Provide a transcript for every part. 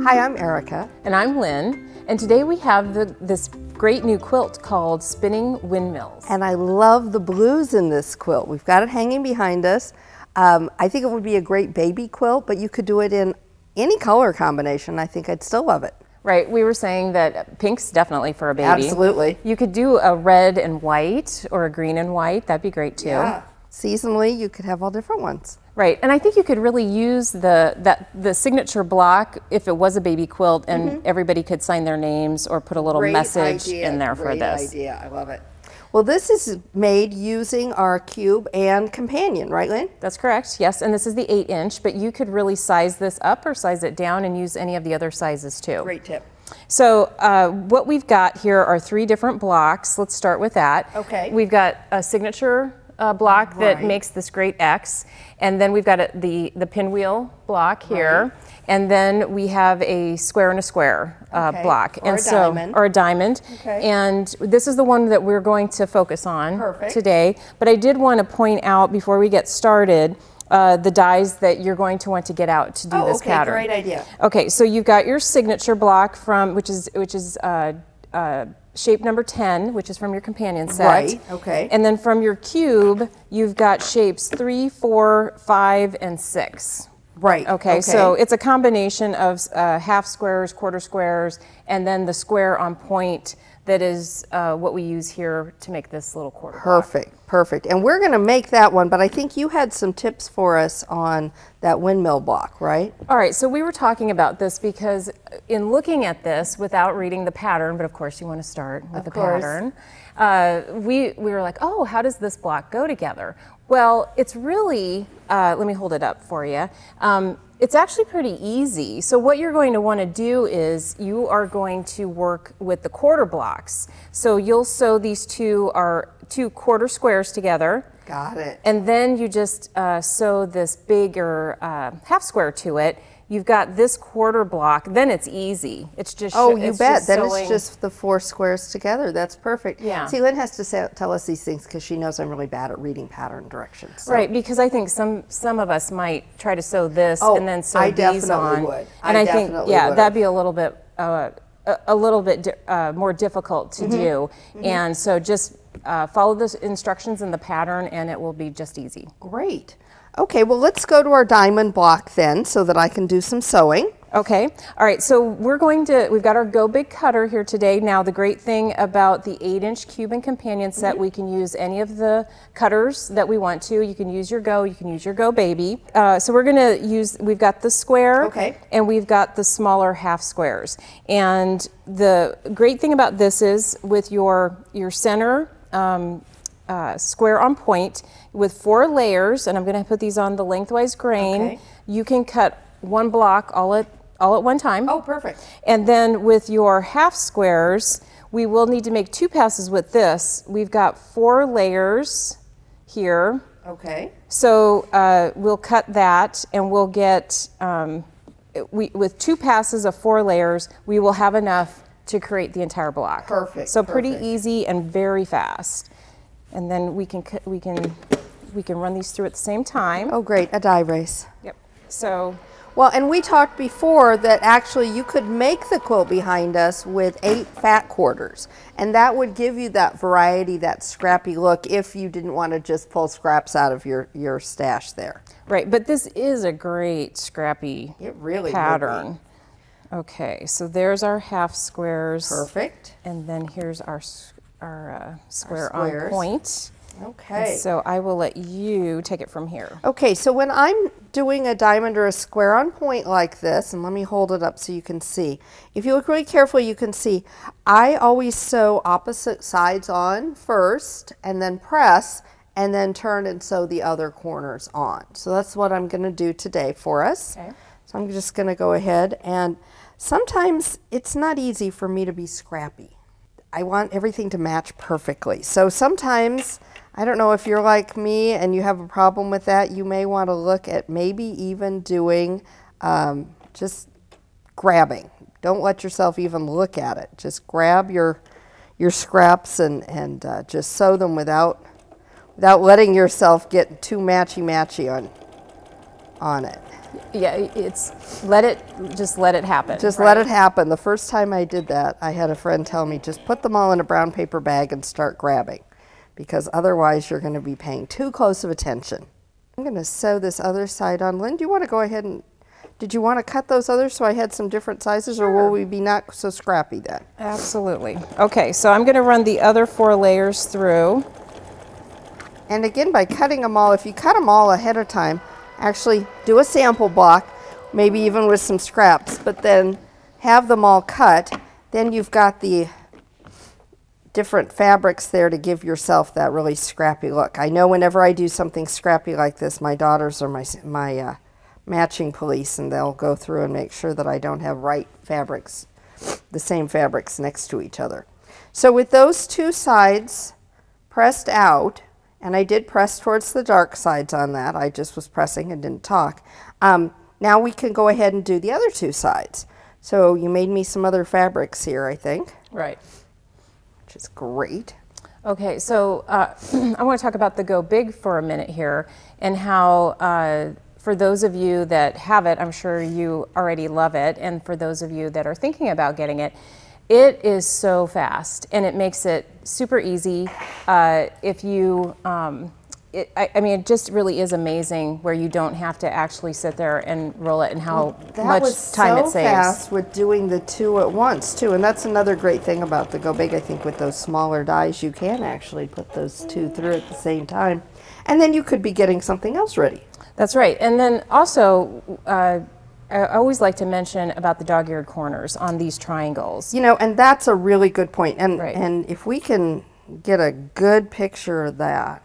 Hi, I'm Erica. And I'm Lynn, and today we have this great new quilt called Spinning Windmills. And I love the blues in this quilt. We've got it hanging behind us. I think it would be a great baby quilt, but you could do it in any color combination. I think I'd still love it. Right, we were saying that pink's definitely for a baby. Absolutely. You could do a red and white or a green and white. That'd be great too. Yeah. Seasonally, you could have all different ones. Right, and I think you could really use the signature block if it was a baby quilt, and everybody could sign their names or put a little message in there for this. Great idea, I love it. Well, this is made using our cube and companion, right, Lynn? That's correct, yes, and this is the 8-inch, but you could really size this up or size it down and use any of the other sizes too. Great tip. So what we've got here are 3 different blocks. Let's start with that. Okay. We've got a signature block that makes this great X, and then we've got the pinwheel block here, and then we have a square and a square block, or a diamond. Okay. And this is the one that we're going to focus on today. But I did want to point out before we get started the dies that you're going to want to get out to do this pattern. Great idea. Okay, so you've got your signature block from which is shape number 10, which is from your companion set. Right, okay. And then from your cube, you've got shapes 3, 4, 5, and 6. Right. Okay, so it's a combination of half squares, quarter squares, and then the square on point that is what we use here to make this little quarter block. Perfect. And we're going to make that one, but I think you had some tips for us on that windmill block, right? All right, so we were talking about this because in looking at this without reading the pattern, but of course you want to start with the pattern, we were like, oh, how does this block go together? Well, it's really, let me hold it up for you. It's actually pretty easy. So what you're going to want to do is you are going to work with the quarter blocks. So you'll sew these two quarter squares together. Got it. And then you just sew this bigger half square to it. You've got this quarter block, then it's easy. It's just you bet. Then it's just the 4 squares together. That's perfect. Yeah. See, Lynn has to tell us these things because she knows I'm really bad at reading pattern directions. So. Right, because I think some of us might try to sew this and then sew these on. Would. And I think, that'd be a little bit more difficult to do. And so just follow the instructions in the pattern and it will be just easy. Great. Okay, well, let's go to our diamond block then so that I can do some sewing. Okay, all right, so we've got our Go Big cutter here today. Now, the great thing about the 8-inch cube and companion set, we can use any of the cutters that we want to. You can use your Go, you can use your Go Baby. So we've got the square, and we've got the smaller half squares. And the great thing about this is with your center square on point with 4 layers, and I'm going to put these on the lengthwise grain. You can cut one block all at one time. Oh, perfect. And then with your half squares, we will need to make 2 passes with this. We've got 4 layers here. Okay. So we'll cut that, and we'll get with 2 passes of 4 layers, we will have enough to create the entire block. Perfect. So pretty easy and very fast. And then we can run these through at the same time. Oh, great, a die race. Yep. So. Well, and we talked before that actually you could make the quilt behind us with 8 fat quarters, and that would give you that variety, that scrappy look if you didn't want to just pull scraps out of your stash there. Right, but this is a great scrappy pattern. Okay, so there's our half squares. Perfect. And then here's our square on point. Okay. And so I will let you take it from here. Okay, so when I'm doing a diamond or a square on point like this, and let me hold it up so you can see. If you look really carefully, you can see I always sew opposite sides on first, and then press, and then turn and sew the other corners on. So that's what I'm going to do today for us. Okay. So I'm just going to go ahead, and sometimes it's not easy for me to be scrappy. I want everything to match perfectly. So sometimes, I don't know if you're like me and you have a problem with that, you may want to look at maybe even doing just grabbing. Don't let yourself even look at it. Just grab your scraps and just sew them without letting yourself get too matchy-matchy on it. Yeah, just let it happen. Just let it happen. The first time I did that, I had a friend tell me, just put them all in a brown paper bag and start grabbing, because otherwise you're going to be paying too close of attention. I'm going to sew this other side on. Lynn, do you want to go ahead and, did you want to cut those others so I had some different sizes, or will we be not so scrappy then? Absolutely. Okay, so I'm going to run the other 4 layers through. And again, by cutting them all, if you cut them all ahead of time, actually do a sample block, maybe even with some scraps, but then have them all cut. Then you've got the different fabrics there to give yourself that really scrappy look. I know whenever I do something scrappy like this, my daughters are my matching police, and they'll go through and make sure that I don't have the same fabrics next to each other. So with those 2 sides pressed out, and I did press towards the dark sides on that. I just was pressing and didn't talk. Now we can go ahead and do the other 2 sides. So you made me some other fabrics here, I think. Right. Which is great. Okay, so I want to talk about the Go Big for a minute here, and how for those of you that have it, I'm sure you already love it, and for those of you that are thinking about getting it, it is so fast, and it makes it super easy. If you, I mean, it just really is amazing where you don't have to actually sit there and roll it, and how much time it saves. That was so fast with doing the 2 at once too, and that's another great thing about the Go Big. I think with those smaller dies, you can actually put those 2 through at the same time, and then you could be getting something else ready. That's right, and then also, I always like to mention about the dog-eared corners on these triangles. You know, and that's a really good point. And, right. And if we can get a good picture of that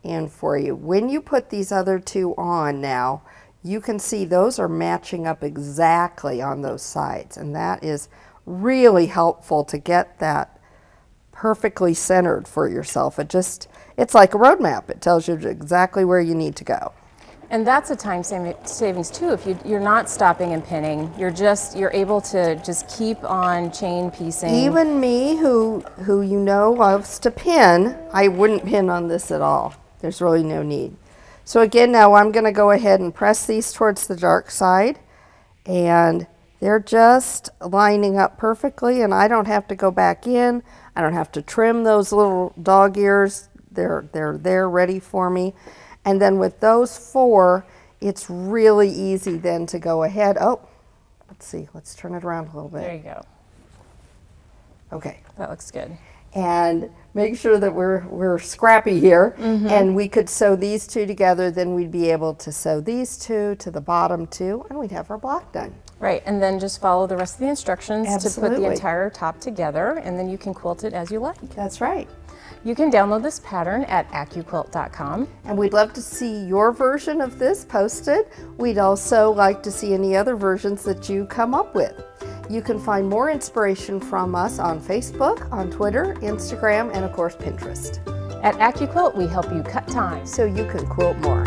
in for you, when you put these other 2 on now, you can see those are matching up exactly on those sides. And that is really helpful to get that perfectly centered for yourself. It's like a roadmap. It tells you exactly where you need to go. And that's a time savings too. If you're not stopping and pinning, you're able to just keep on chain piecing. Even me, who you know loves to pin, I wouldn't pin on this at all. There's really no need. So again, now I'm going to go ahead and press these towards the dark side, and they're just lining up perfectly, and I don't have to go back in. I don't have to trim those little dog ears. They're there ready for me. And then with those 4, it's really easy then to go ahead. Oh, let's see. Let's turn it around a little bit. There you go. Okay. That looks good. And make sure that we're scrappy here. Mm-hmm. And we could sew these 2 together. Then we'd be able to sew these 2 to the bottom 2, and we'd have our block done. Right, and then just follow the rest of the instructions. Absolutely. To put the entire top together, and then you can quilt it as you like. That's right. You can download this pattern at AccuQuilt.com. And we'd love to see your version of this posted. We'd also like to see any other versions that you come up with. You can find more inspiration from us on Facebook, on Twitter, Instagram, and of course Pinterest. At AccuQuilt, we help you cut time so you can quilt more.